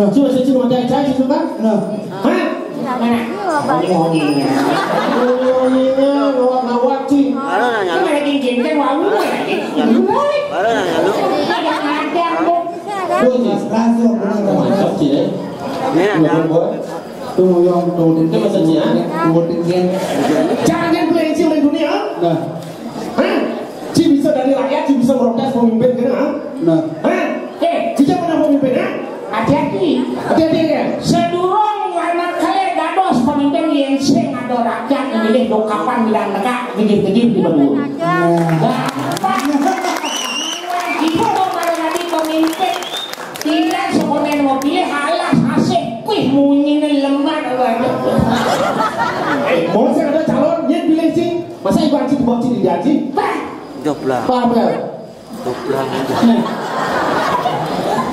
Coba saya cuma cai itu kan? Hah? Mana? Ngomongnya, ngawat sih. Kan ada cincin kan wangi lagi. Baru nanya lu. Ada tuh. Langsung mantap sih. Ini ada. Tuh yang tuh itu maksudnya. Jangan beli sih oleh dunia. Nah, Ci bisa dari rakyat, Ci bisa merodas pemimpin kan? Nah, Ci mana pemimpinnya? Hati-hati. Hati-hati ya. Sedurung anak kalian dados pemimpin yang sing ada rakyat memilih dokapan bilang negak gede-gede di Bandung. Itu dong kalau nanti pemimpin tidak sekolah mau pilih halas asik kuih munyin lemah Mau saya ada calon yang pilih sih. Masa ibu Ci dibawa Ci dijanji? Joplah. Paham ya? Joplah.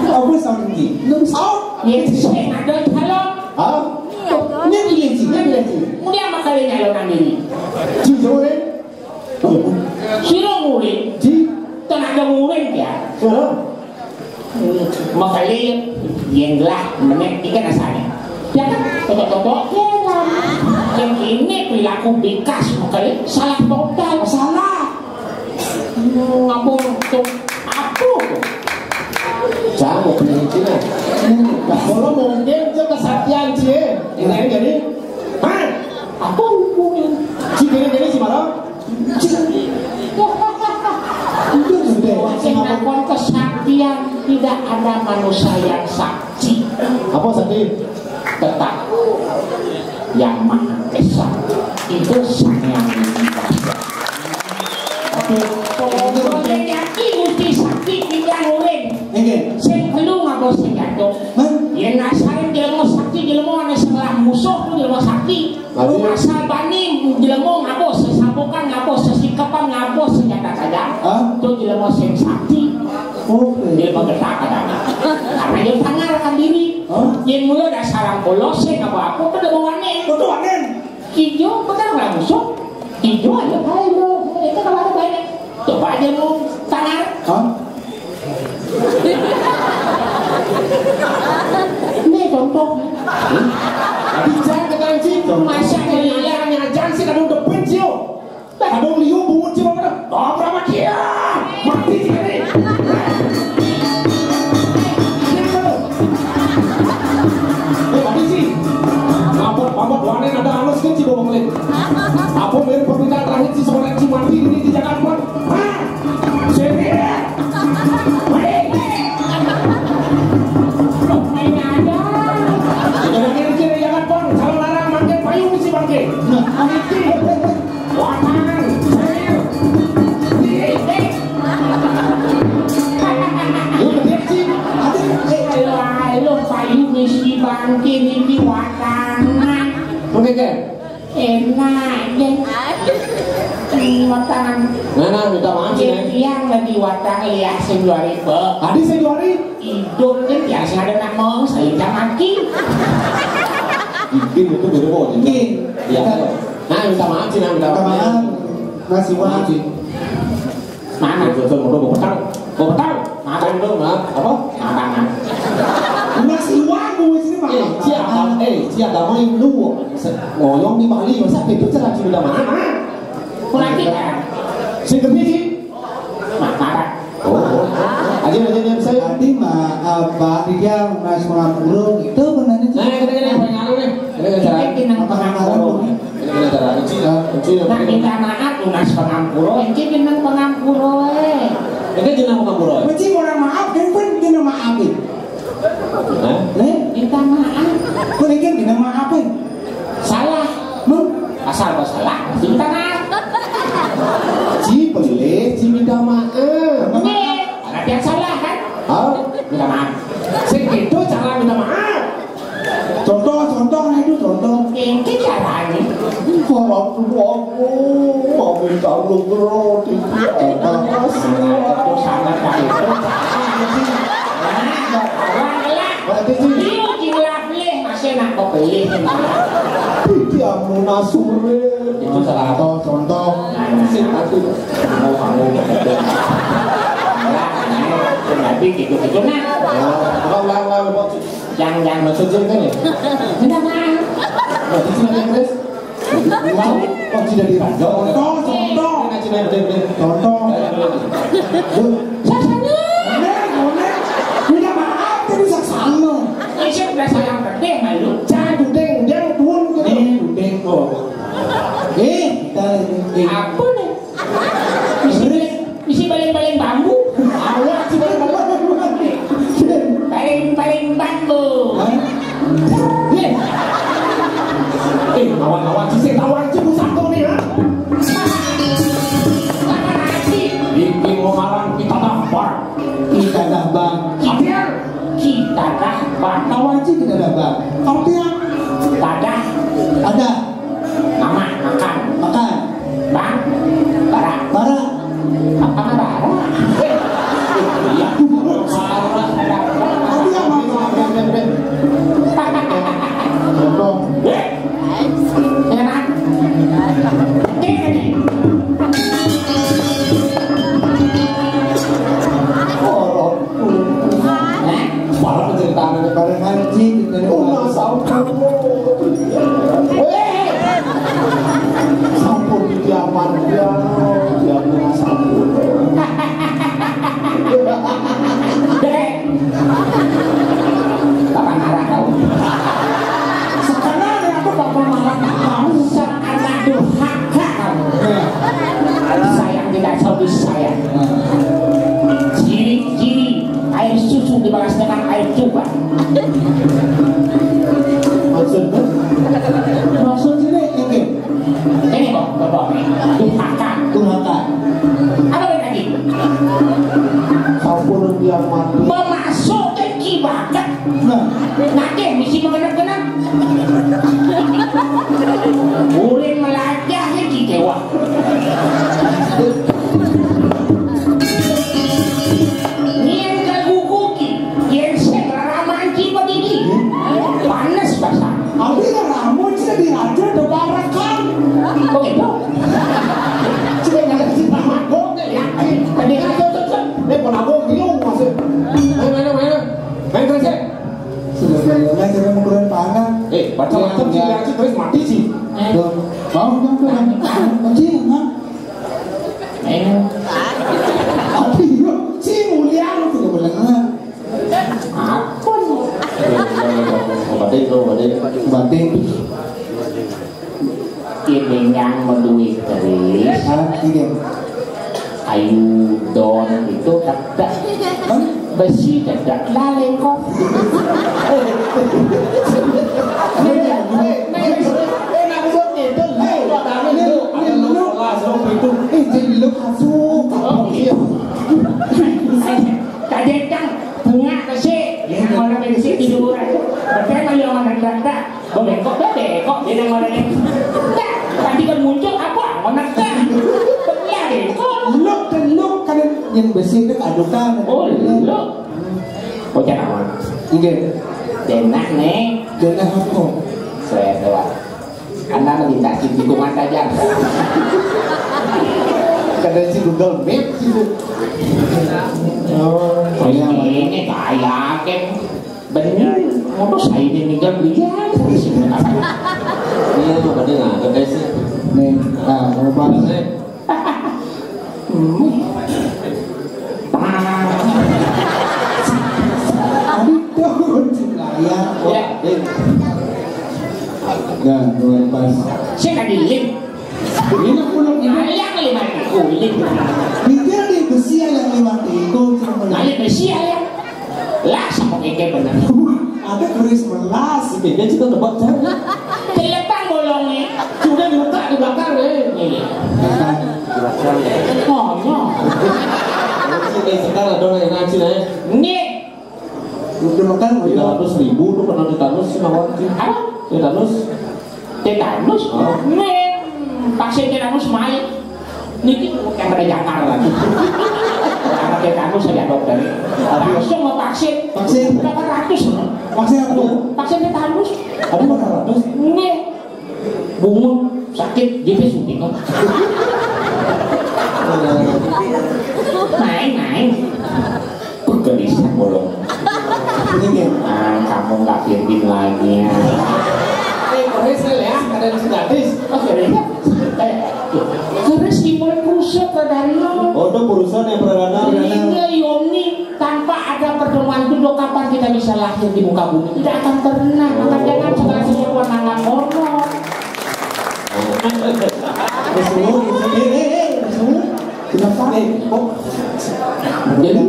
Apa sama ini? Nung sao? yang sing ada calon. Ah? Ini pilih Ci, ini pilih Ci. Kemudian makanya nyalonan diri. Ci jore. Siro murid, Ci. tenaga murid ya. Makanya yang lah menek ikan asalnya. Ya kan, toto-toto yang ini perilaku bekas makanya salah total, salah. Ngapung tuh aku. Jangan mau pilih Ci lah. Kalau mungkin itu kesatian Ci. Ini jadi. Hah? Aku ngomongin. Ci gini Ci malah. Itu sudah. Sehingga kesaktian tidak ada manusia yang sakti. Apa sakti? Tetap yang maha esa itu sang yang dibahas. Kalau yakin mesti sakti tidak murid. Sing belum apa sing jatuh. Yang nasarin jelema sakti jelema anu sebelah musuh pun jelema sakti. Asal bani jelema ngapa sesapokan ngapa sesikapan ngapa senjata tajam. Itu jelema sing sakti. Dia bergerak kadang. Karena dia tangarkan diri. Yang mulia ada sarang polos sing apa pada wanen. Betul wanen. Hijau benar nggak musuh? Hijau aja kali lo. Itu kalau ada banyak. Coba aja lo tangar. Ini contoh. Bicara dengan Ci. Masa yang ngajar sih kadang udah benci yo. Kadang liu bungut Ci mana? Berapa dia? Mati Ci ini. Apa wanen ada halus kan Ci bohong lagi. Apa mirip permintaan terakhir Ci seorang Ci mati ini di Jakarta. Sini. Kiri-kiri jangan pon, kalau larang makin payung si bangke. Amiti, wanan, sayur, Lo payung si bangke ini watangan. Oke kan? Enak deh. Watangan. Nah, minta maaf sih. Yang lagi watang lihat sejuari pe. Adi sejuari. Hidup kan biasa ada nama saya maki. Ikin itu beda kok. Ikin. Iya. Nah, minta maaf sih, minta maaf. Masih maaf sih. Mana? Mau petang. Makan dulu, maaf. Apa? Makanan. Masih wagu sini mah. Siapa mau yang lu ngoyong di Bali masa itu cara sudah mana? Kurang kita. Sing gede sih. Makanan. Aja saya. Tadi mah Pak dia ngas mengampurung itu benar itu. Nah, kita pengaruh nih. Kita cara. Kinang pengampuro. Kita cara kecil. Nak minta maaf lunas pengampuro. Ini kinang pengampuro. Ini jenang pengampuro. Mesti orang maaf kan pun dia maafin. Minta maaf. Kau lagi dia maafin. Salah. Asal kau salah. Minta maaf. Ci boleh, Ci minta maaf. Karena dia salah kan? Minta maaf. Segitu cara minta maaf. Contoh itu contoh. Ini caranya. Waktu aku mau minta lu roti. Itu sama kali itu. Berarti Ci. Dia kilap leh masih nak kau beli. Dia mau nasure. Itu salah contoh. Sing aku mau kamu. Tapi gitu-gitu nah. Ulang. Yang bahasa Jepang kan ya? Tidak mau. Berarti Cina Inggris? Mau? Oh Cina di Raja? Contoh. Cina Inggris. Contoh. Sasana. Minta maaf tadi saksana. Ini berasa yang gede malu. Cai dudeng, dia dun gitu. Dudeng kok. Kita Apa nih? Isi baling-baling bambu. awak sih balik-balik. Baling-baling bambu. Awan-awan sih tawan cipu satu nih ha. Bikin mengarang kita daftar. Kita daftar. Kapian. Kita dapat. Tawan sih kita daftar. Kapian. Dadah. Ada. Mama makan. Makan. Bang. Bara. Bara. Apa bara? Iya. Bara. Tapi yang makan. Contoh. Enak. Ini. Oh, para penceritaan para haji dari ulang sampun. Sampun diaman dia, dia sampun. Dek. Bapak marah kau. Sekarang aku bapak marah kau. Sekarang durhaka kau. Sayang tidak habis sayang. Ciri-ciri air susu dibalas dengan air coba. Maksudnya ini. Ini kok, bapak. Durhaka. Durhaka. Apa lagi? Sampun dia mati. Memasukkan kibakat. Nanti misi mengenang-kenang. Boleh melajah lagi dewa. Nian kaguguki, yang sekarang kibat ini panas basah. Abi kan ramun sih di raja debarakan. Kok itu? Sudah nggak cinta magong ya. Tadi kan tuh. Pun aku bingung masih. Mana. Main kerja. Sebenarnya kita mau keren panah. Macam-macam sih terus mati sih. Mau dong kecil ha? Tapi si mulia lu tidak boleh ngah. Apa? Batin. Ini yang menduit dari Ini. kayu don itu tidak besi tidak laleng kok. Kadang bunga kasih yang orang besi tiduran. Berarti yang orang tidak boleh kok dia yang orang ini. Tadi kan muncul apa? Orang tak. Look kan yang besi itu adukan. Oh, look. Oh, jangan aman. Iya. Enak nih. Jangan aku. Saya tahu. Anda melintasi tikungan saja. Kadang si Google Map sih. Oh, Ini kayak bener. Mau saya tinggal lihat. Iya, pada nggak ada guys. nih, nah, mau banget. Aduh, kucing layak. Ya, dua pas. Saya kan dilim. Ini pulang ini. Layak kali mati. Kulit. Mikir di besi yang lima tiga. Kali besi ya. Lah sama kayak benar. Ada keris melas. Dia juga tebak saya. Telepang bolongnya. Sudah dibuka di belakang deh. Iya. Belakang. Oh, no. Kayak sekarang ada yang ngaji lah ya. Nih. Udah makan 300.000 tuh pernah tetanus sih mawar sih. Apa? Tetanus. Tetanus? Oh. Nih. Vaksin tetanus main. Niki yang pada Jakarta lagi. Karena tetanus saya dokter. Langsung mau vaksin. Vaksin? Berapa ratus? Vaksin apa? Vaksin tetanus. Ada berapa ratus? Nih. Bungun sakit jadi suntik kok. Main. Kegelisah bolong. Ini kan? Kamu kamu nggak kirim lagi ya. Keris ya, ada di gratis. Oke, keris dimulai perusahaan dari lo. Oh, itu perusahaan yang perdana. Iya, Yoni, tanpa ada pertemuan itu kapan kita bisa lahir di muka bumi? Tidak akan pernah. Maka jangan segala sesuatu nangan kono. Kenapa? Jadi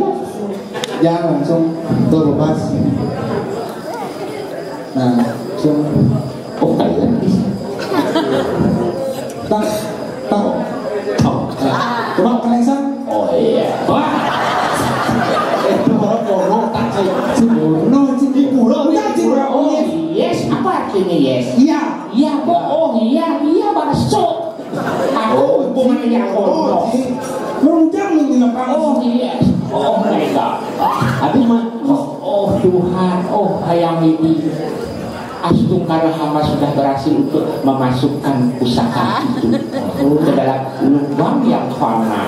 Jangan langsung tuh lepas. Nah, langsung. oh kalian Tak. Coba kelengsan. oh iya wah Itu orang kono tak sih. Cibono, Ciburo, oh yes apa artinya yes Iya. iya kok oh iya bakso aku hubungan yang kono Merujang menginap oh yes oh my god tapi mah oh Tuhan oh hayang ini Astung karena hamba sudah berhasil untuk memasukkan pusaka itu ke dalam lubang yang fana,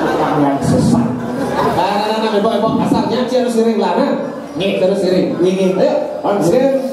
lubang yang sesat. Nah, ibu asalnya harus sering lah, nah. Nih terus sering. Ini. Ayo, on sering.